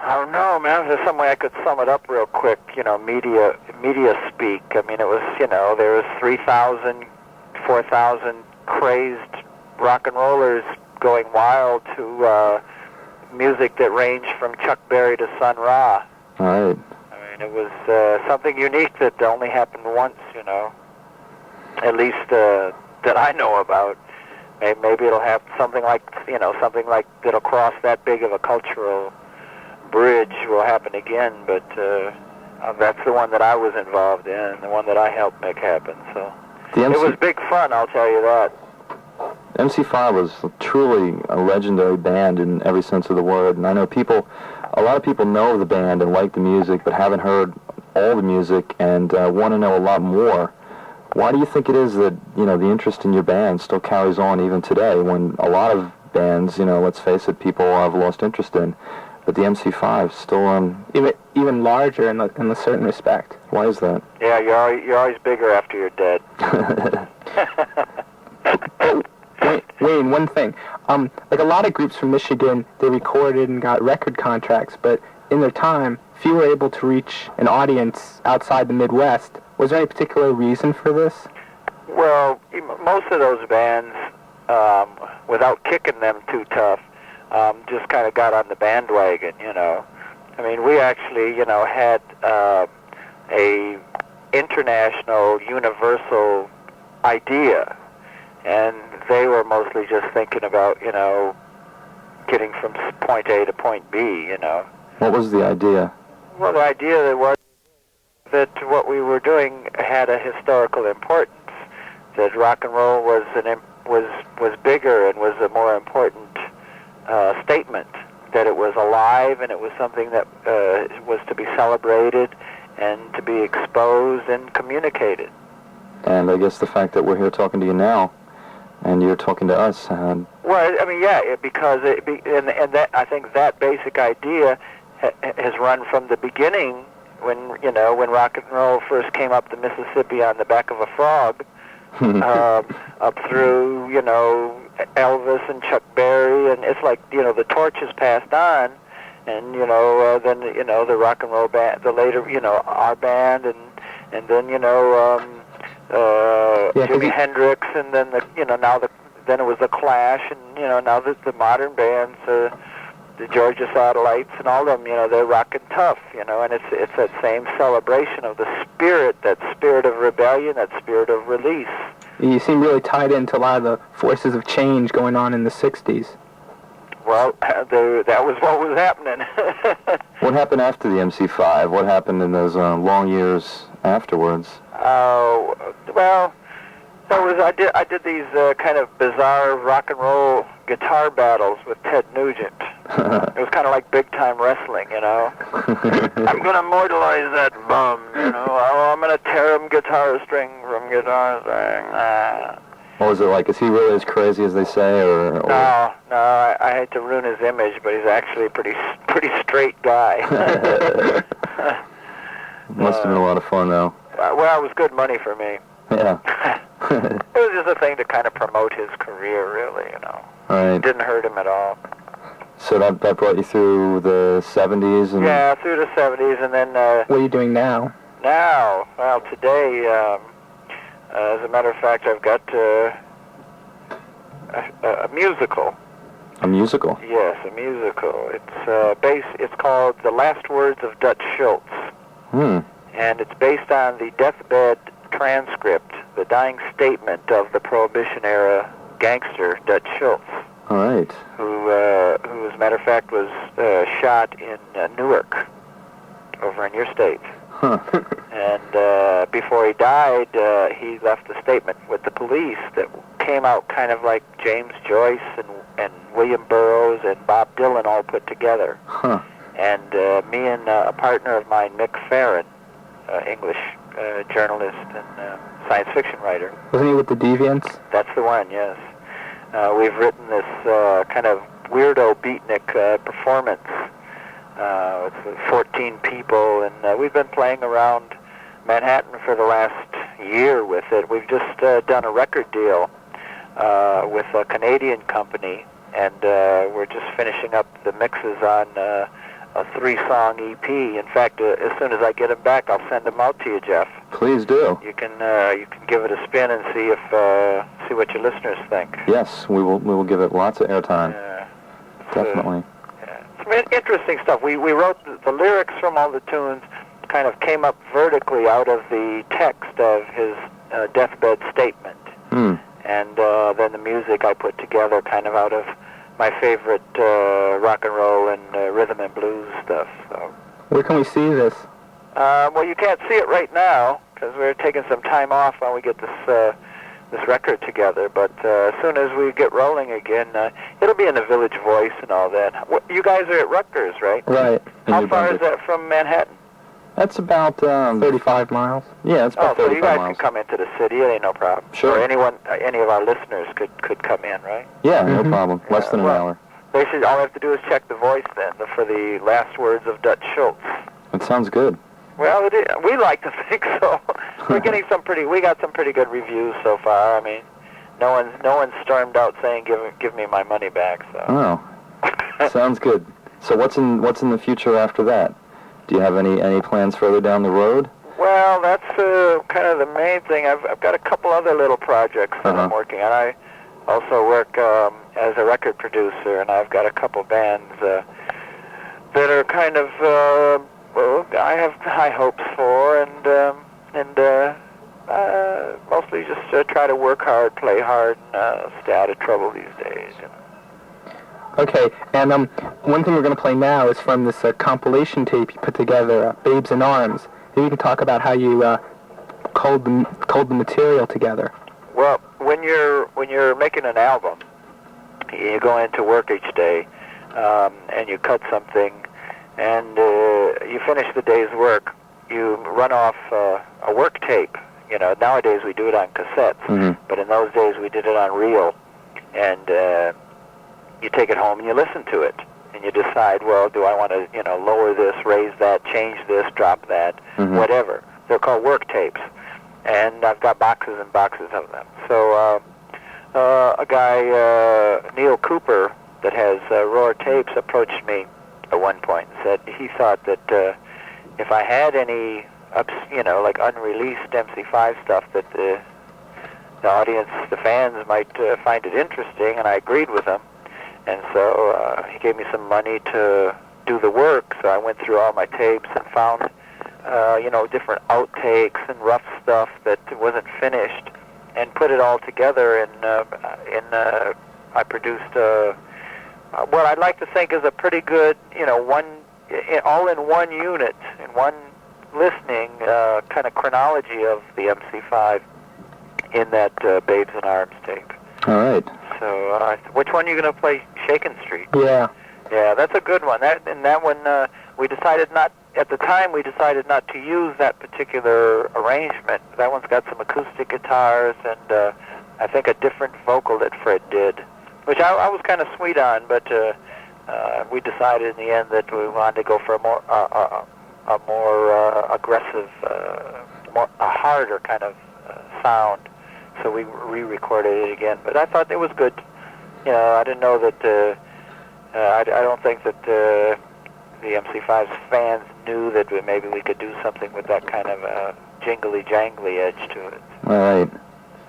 I don't know, man. If there's some way I could sum it up real quick, media speak. I mean, it was, there was 3,000, 4,000 crazed rock and rollers going wild to music that ranged from Chuck Berry to Sun Ra. Right. I mean, it was something unique that only happened once, at least that I know about. Maybe it'll have something like that'll cross that big of a cultural bridge will happen again, but that's the one that I was involved in, the one that I helped make happen. So it was big fun, I'll tell you that. MC5 was truly a legendary band in every sense of the word, and I know a lot of people know the band and like the music, but haven't heard all the music and want to know a lot more. Why do you think it is that, the interest in your band still carries on even today when a lot of bands, let's face it, people have lost interest in, but the MC5 still even larger in a certain respect? Why is that? Yeah, you're always bigger after you're dead. Wayne, one thing. Like a lot of groups from Michigan, they recorded and got record contracts, but in their time, few were able to reach an audience outside the Midwest. Was there any particular reason for this? Well, most of those bands, without kicking them too tough, just kind of got on the bandwagon, I mean, we actually, had a international, universal idea, and they were mostly just thinking about, getting from point A to point B, What was the idea? Well, the idea was that what we were doing had a historical importance, that rock and roll was bigger and was a more important statement, that it was alive and it was something that was to be celebrated and to be exposed and communicated. And I guess the fact that we're here talking to you now, and you're talking to us. Well, I mean, yeah, because that I think that basic idea has run from the beginning when rock and roll first came up the Mississippi on the back of a frog, up through Elvis and Chuck Berry, and it's like the torch is passed on, and then the rock and roll band, the later our band, and then Jimi Hendrix, and then then it was the Clash, and now the modern bands, the Georgia Satellites, and all of them, they're rocking tough, and it's that same celebration of the spirit, that spirit of rebellion, that spirit of release. You seem really tied into a lot of the forces of change going on in the 60s. Well, that was what was happening. What happened after the MC5? What happened in those long years afterwards? Well, I did these kind of bizarre rock and roll guitar battles with Ted Nugent. It was kind of like big time wrestling, I'm gonna immortalize that bum, I'm gonna tear him guitar string from guitar string. What was it like? Is he really as crazy as they say, or? No, I hate to ruin his image, but he's actually a pretty straight guy. Must have been a lot of fun, though. Well, it was good money for me. Yeah. It was just a thing to kind of promote his career, really, Right. It didn't hurt him at all. So that brought you through the 70s? And yeah, through the 70s, and then... what are you doing now? Now? Well, today, as a matter of fact, I've got a musical. A musical? Yes, a musical. It's called The Last Words of Dutch Schultz. And it's based on the deathbed transcript, the dying statement of the Prohibition-era gangster Dutch Schultz. All right. Who, as a matter of fact, was shot in Newark, over in your state. Huh. And before he died, he left a statement with the police that came out kind of like James Joyce and William Burroughs and Bob Dylan all put together. Huh. And me and a partner of mine, Mick Farron, English journalist and science fiction writer. Wasn't he with the Deviants? That's the one, yes. We've written this kind of weirdo beatnik performance. It's 14 people, and we've been playing around Manhattan for the last year with it. We've just done a record deal with a Canadian company, and we're just finishing up the mixes on a 3-song EP. In fact, as soon as I get them back, I'll send them out to you, Jeff. Please do. You can give it a spin and see what your listeners think. Yes, we will give it lots of airtime. Definitely. It's interesting stuff. We wrote the lyrics from all the tunes, kind of came up vertically out of the text of his deathbed statement. And then the music I put together kind of out of my favorite rock and roll and rhythm and blues stuff. So. Where can we see this? Well, you can't see it right now because we're taking some time off while we get this record together. But as soon as we get rolling again, it'll be in the Village Voice and all that. You guys are at Rutgers, right? Right. How far is that from Manhattan? That's about 35 miles. Yeah, it's about 35 miles. So you guys can come into the city. It ain't no problem. Sure. Or any of our listeners could come in, right? Yeah, no problem. Less than an hour. Basically, all we have to do is check the voice then for the last words of Dutch Schultz. It sounds good. Well, we like to think so. We're getting we got some pretty good reviews so far. I mean, no one stormed out saying give me my money back. So. Oh, sounds good. So what's in the future after that? Do you have any plans further down the road? Well, that's kind of the main thing. I've got a couple other little projects that I'm working on. I also work as a record producer, and I've got a couple bands that are kind of I have high hopes for, and mostly just try to work hard, play hard, and stay out of trouble these days. You know. Okay, and one thing we're going to play now is from this compilation tape you put together, Babes in Arms. Maybe you can talk about how you culled the material together. Well, when you're making an album, you go into work each day, and you cut something, and you finish the day's work. You run off a work tape. You know, nowadays we do it on cassettes, but in those days we did it on reel, and you take it home and you listen to it, and you decide, well, do I want to, lower this, raise that, change this, drop that, whatever. They're called work tapes, and I've got boxes and boxes of them. So a guy, Neil Cooper, that has Roar Tapes, approached me at one point and said he thought that if I had any, like unreleased MC5 stuff, that the audience, the fans, might find it interesting, and I agreed with him. And so he gave me some money to do the work. So I went through all my tapes and found, different outtakes and rough stuff that wasn't finished, and put it all together. And I produced what I'd like to think is a pretty good, all in one unit, in one listening, kind of chronology of the MC5 in that Babes in Arms tape. All right. So, which one are you going to play? Shakin' Street? Yeah. Yeah, that's a good one. That one, we decided not, at the time, we decided not to use that particular arrangement. That one's got some acoustic guitars and I think a different vocal that Fred did, which I was kind of sweet on, but we decided in the end that we wanted to go for a more aggressive, a harder kind of sound. So we re-recorded it again, but I thought it was good. I didn't know that. I don't think that the MC5's fans knew that maybe we could do something with that kind of jingly-jangly edge to it. All right.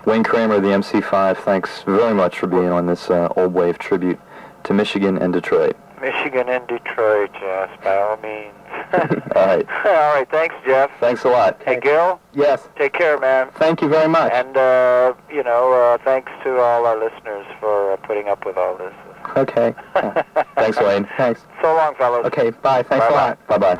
Wayne KRAMER, the MC5, thanks very much for being on this Old Wave tribute to Michigan and Detroit. Michigan and Detroit, yes, by all means. All right. All right, thanks, Jeff. Thanks a lot. Hey, Gil? Yes. Take care, man. Thank you very much. And, thanks to all our listeners for putting up with all this. Okay. Thanks, Wayne. Thanks. So long, fellas. Okay, bye. Thanks a lot. Bye-bye.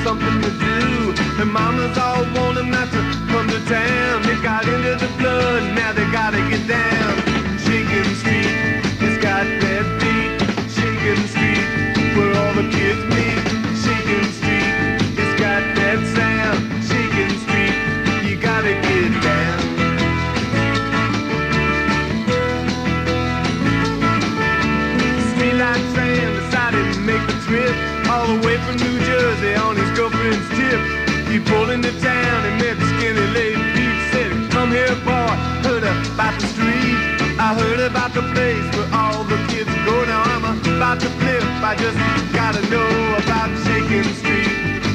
Something to do. Their mamas all want them not to come to town. They got into the blood, now they gotta get down. Shakin' Street, it's got that beat. Shakin' Street, where all the kids meet. Shakin' Street, it's got that sound. Shakin' Street, you gotta get all the way from New Jersey on his girlfriend's tip. He pulled into town and met the skinny lady Pete. Said, come here, boy, heard about the street. I heard about the place where all the kids go. Now I'm about to flip, I just gotta know about Shakin' Street.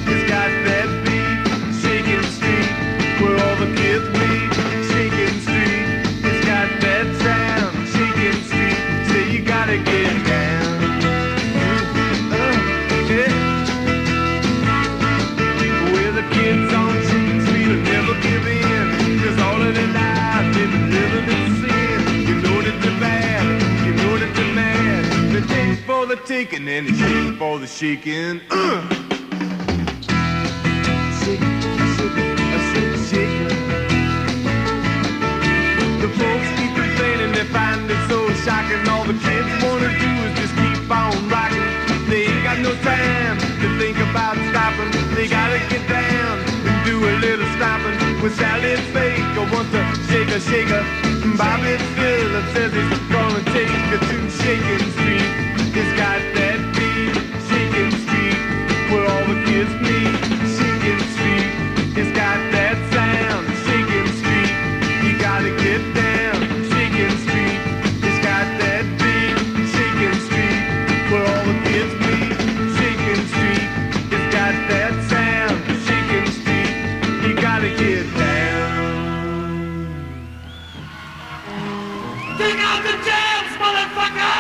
It's got that beat, Shakin' Street, where all the kids meet. Shakin' Street, it's got that sound, Shakin' Street, so you gotta get down. Yeah. Where the kids on Shakin' Street will never give in, 'cause all of their lives they've been living in sin. You know that they're bad, you know that they're mad. The taste for the taking and the shake for the shaking. The folks keep complaining, they find it so shocking. All the kids wanna do is just keep on rocking. They ain't got no time to think about stopping. They gotta get down and do a little stomping. With Sally Baker wants to shake a shaker. Bobby Dillon says he's gonna take her to Shakin' Street. It's got that beat, Shakin' Street, where all the kids meet. Shakin' Street, it's got that sound, Shakin' Street, you gotta get down. Shakin' Street, it's got that beat, Shakin' Street, where all the kids meet. Shakin' Street, it's got that sound, Shakin' Street, you gotta get down. Take out the jams, motherfucker!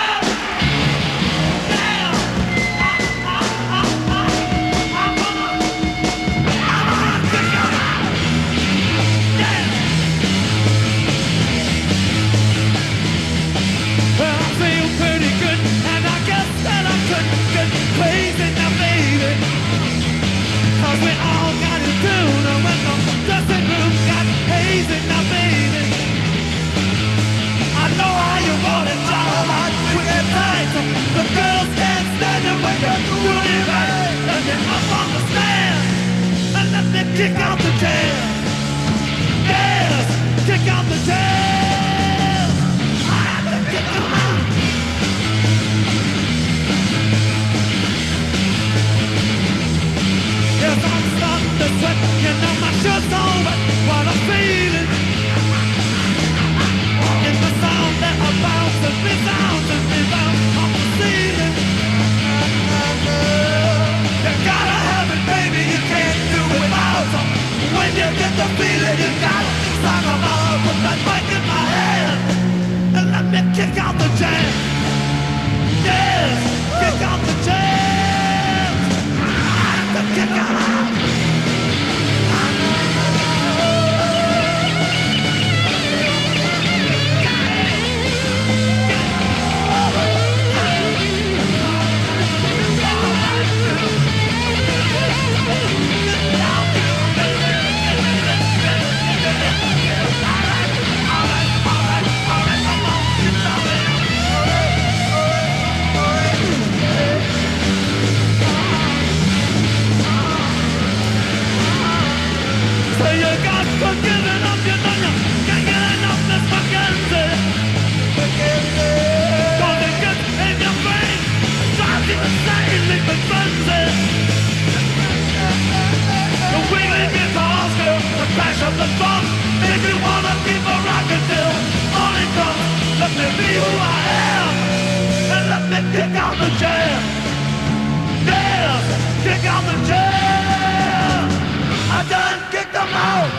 Kick out the tail! Yes! Kick out the tail! I have to kick them out! Yes, I'm starting to sweat. You know my shirt's on, but what I'm feeling is the sound that bounces, resounds and rebounds off the ceiling. You gotta have it, baby, you can't do it without. When you get the feeling, you gotta song them all. Put that mic in my hand and let me kick out the jam. Yes, kick out the jam. I have to kick them out. Kick out the jam! Yes! Kick out the jam! I done kicked them out!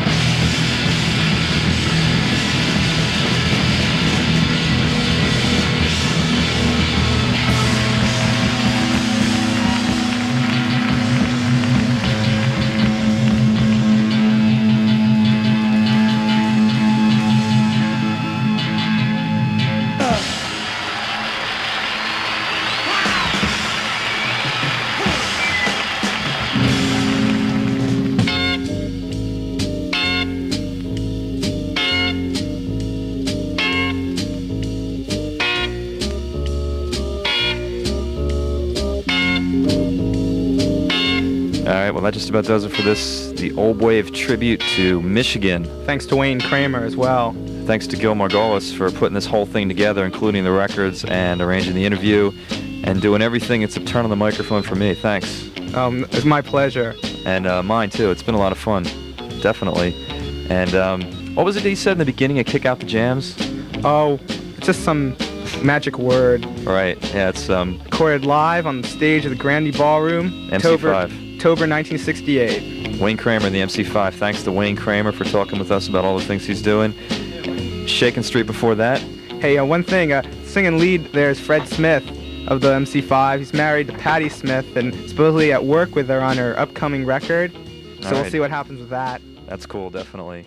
Alright, well that just about does it for this, the Old Wave tribute to Michigan. Thanks to Wayne KRAMER as well. Thanks to Gil Margolis for putting this whole thing together, including the records and arranging the interview and doing everything except turn on the microphone for me. Thanks. It's my pleasure. And mine too. It's been a lot of fun, definitely. And what was it that he said in the beginning of Kick Out the Jams? Oh, it's just some magic word. Right. Yeah, it's Recorded live on the stage of the Grandy Ballroom, MC5. October 1968. Wayne Kramer and the MC5. Thanks to Wayne Kramer for talking with us about all the things he's doing. Shakin' Street before that. Hey, one thing, singing lead there is Fred Smith of the MC5. He's married to Patti Smith and supposedly at work with her on her upcoming record. So we'll see what happens with that. That's cool, definitely.